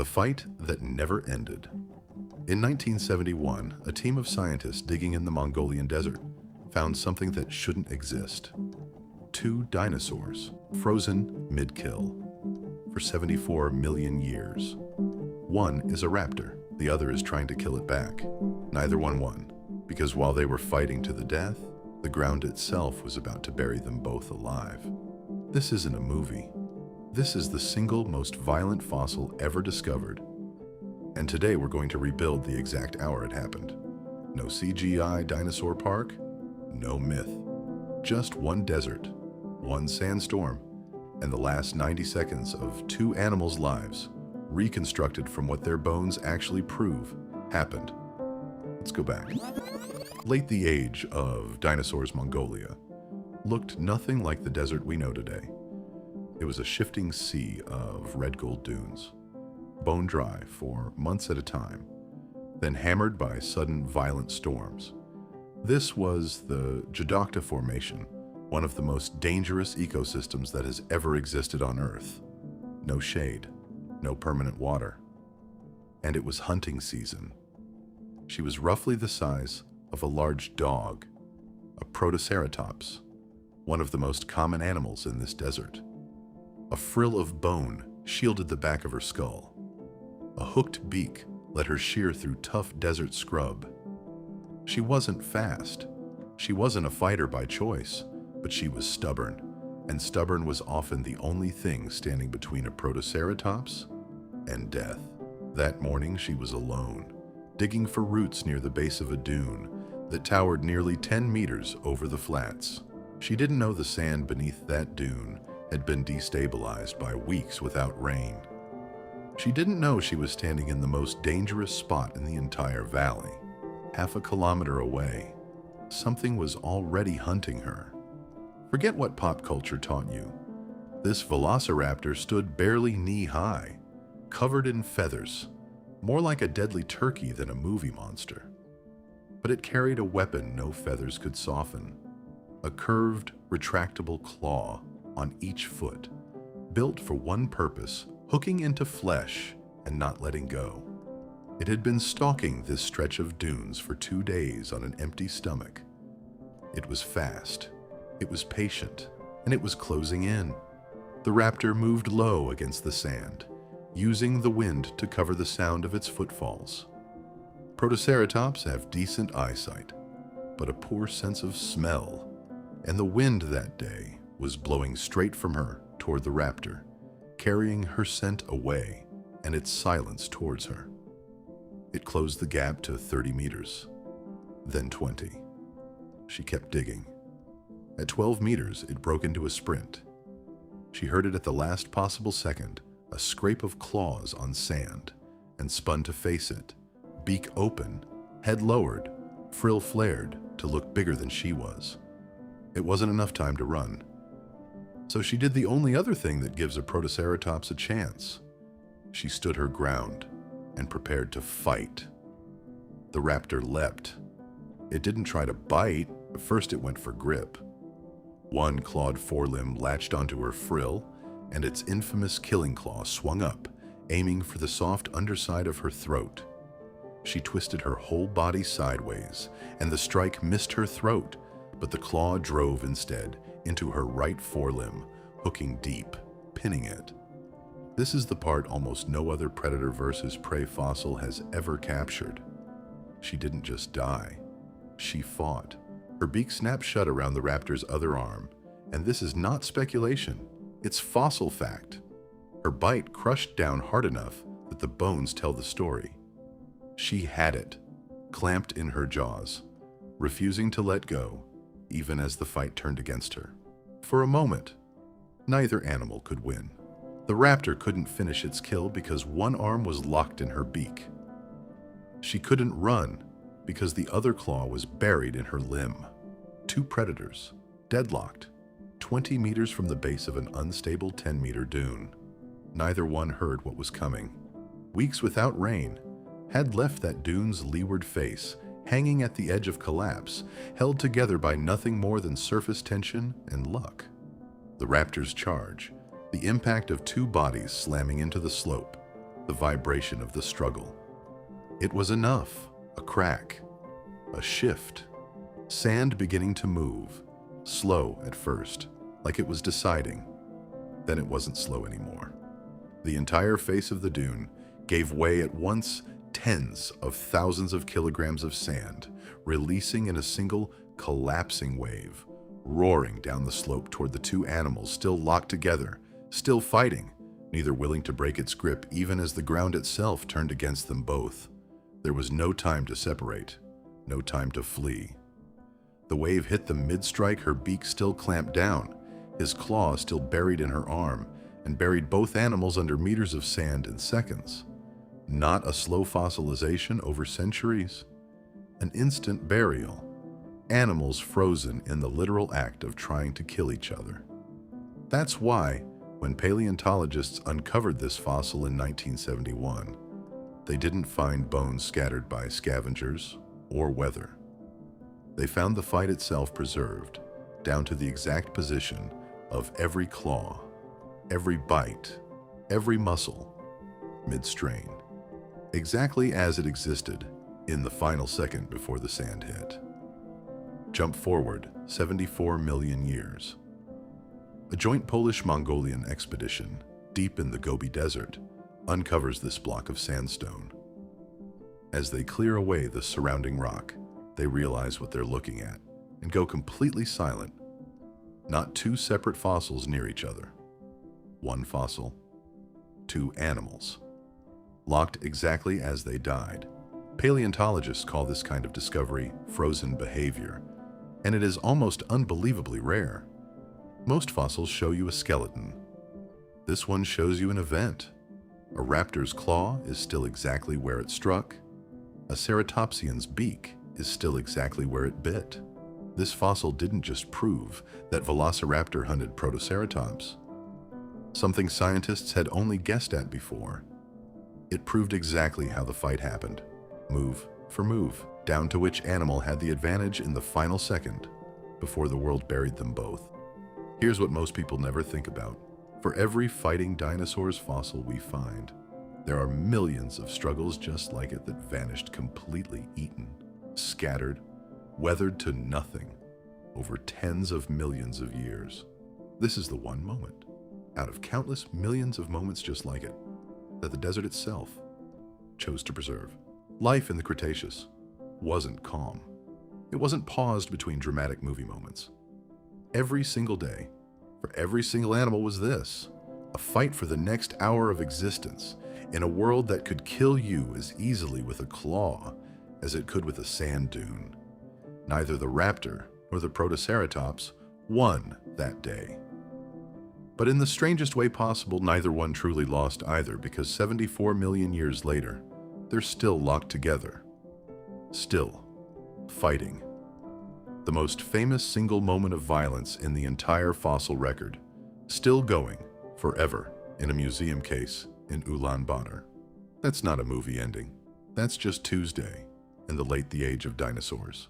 The fight that never ended. In 1971, a team of scientists digging in the Mongolian desert found something that shouldn't exist. Two dinosaurs, frozen mid-kill, for 74 million years. One is a raptor, the other is trying to kill it back. Neither one won, because while they were fighting to the death, the ground itself was about to bury them both alive. This isn't a movie. This is the single most violent fossil ever discovered. And today we're going to rebuild the exact hour it happened. No CGI dinosaur park, no myth. Just one desert, one sandstorm, and the last 90 seconds of two animals' lives, reconstructed from what their bones actually prove happened. Let's go back. Late the age of dinosaurs Mongolia looked nothing like the desert we know today. It was a shifting sea of red gold dunes, bone dry for months at a time, then hammered by sudden violent storms. This was the Jadokta Formation, one of the most dangerous ecosystems that has ever existed on Earth. No shade, no permanent water. And it was hunting season. She was roughly the size of a large dog, a Protoceratops, one of the most common animals in this desert. A frill of bone shielded the back of her skull. A hooked beak let her shear through tough desert scrub. She wasn't fast. She wasn't a fighter by choice, but she was stubborn, and stubborn was often the only thing standing between a Protoceratops and death. That morning she was alone, digging for roots near the base of a dune that towered nearly 10 meters over the flats. She didn't know the sand beneath that dune had been destabilized by weeks without rain. She didn't know she was standing in the most dangerous spot in the entire valley. Half a kilometer away, something was already hunting her. Forget what pop culture taught you. This Velociraptor stood barely knee-high, covered in feathers, more like a deadly turkey than a movie monster. But it carried a weapon no feathers could soften, a curved, retractable claw on each foot, built for one purpose, hooking into flesh and not letting go. It had been stalking this stretch of dunes for 2 days on an empty stomach. It was fast, it was patient, and it was closing in. The raptor moved low against the sand, using the wind to cover the sound of its footfalls. Protoceratops have decent eyesight, but a poor sense of smell, and the wind that day was blowing straight from her toward the raptor, carrying her scent away and its silence towards her. It closed the gap to 30 meters, then 20. She kept digging. At 12 meters, it broke into a sprint. She heard it at the last possible second, a scrape of claws on sand, and spun to face it, beak open, head lowered, frill flared to look bigger than she was. It wasn't enough time to run. So she did the only other thing that gives a Protoceratops a chance. She stood her ground and prepared to fight. The raptor leapt. It didn't try to bite, but first it went for grip. One clawed forelimb latched onto her frill, and its infamous killing claw swung up, aiming for the soft underside of her throat. She twisted her whole body sideways, and the strike missed her throat, but the claw drove instead into her right forelimb, hooking deep, pinning it. This is the part almost no other predator versus prey fossil has ever captured. She didn't just die. She fought. Her beak snapped shut around the raptor's other arm, and this is not speculation. It's fossil fact. Her bite crushed down hard enough that the bones tell the story. She had it, clamped in her jaws, refusing to let go, even as the fight turned against her. For a moment, neither animal could win. The raptor couldn't finish its kill because one arm was locked in her beak. She couldn't run because the other claw was buried in her limb. Two predators, deadlocked, 20 meters from the base of an unstable 10-meter dune. Neither one heard what was coming. Weeks without rain had left that dune's leeward face hanging at the edge of collapse, held together by nothing more than surface tension and luck. The raptor's charge, the impact of two bodies slamming into the slope, the vibration of the struggle. It was enough. A crack, a shift, sand beginning to move, slow at first, like it was deciding. Then it wasn't slow anymore. The entire face of the dune gave way at once. Tens of thousands of kilograms of sand, releasing in a single collapsing wave, roaring down the slope toward the two animals still locked together, still fighting, neither willing to break its grip even as the ground itself turned against them both. There was no time to separate, no time to flee. The wave hit them mid-strike, her beak still clamped down, his claw still buried in her arm, and buried both animals under meters of sand in seconds. Not a slow fossilization over centuries. An instant burial. Animals frozen in the literal act of trying to kill each other. That's why, when paleontologists uncovered this fossil in 1971, they didn't find bones scattered by scavengers or weather. They found the fight itself preserved, down to the exact position of every claw, every bite, every muscle, mid-strain. Exactly as it existed in the final second before the sand hit. Jump forward 74 million years. A joint Polish-Mongolian expedition, deep in the Gobi Desert, uncovers this block of sandstone. As they clear away the surrounding rock, they realize what they're looking at and go completely silent. Not two separate fossils near each other. One fossil, two animals, locked exactly as they died. Paleontologists call this kind of discovery frozen behavior, and it is almost unbelievably rare. Most fossils show you a skeleton. This one shows you an event. A raptor's claw is still exactly where it struck. A ceratopsian's beak is still exactly where it bit. This fossil didn't just prove that Velociraptor hunted Protoceratops, something scientists had only guessed at before. It proved exactly how the fight happened, move for move, down to which animal had the advantage in the final second before the world buried them both. Here's what most people never think about. For every fighting dinosaurs fossil we find, there are millions of struggles just like it that vanished completely, eaten, scattered, weathered to nothing over tens of millions of years. This is the one moment, out of countless millions of moments just like it, that the desert itself chose to preserve. Life in the Cretaceous wasn't calm. It wasn't paused between dramatic movie moments. Every single day, for every single animal was this, a fight for the next hour of existence in a world that could kill you as easily with a claw as it could with a sand dune. Neither the raptor nor the Protoceratops won that day. But in the strangest way possible, neither one truly lost either, because 74 million years later, they're still locked together. Still fighting. The most famous single moment of violence in the entire fossil record, still going forever in a museum case in Ulaanbaatar. That's not a movie ending. That's just Tuesday in the age of dinosaurs.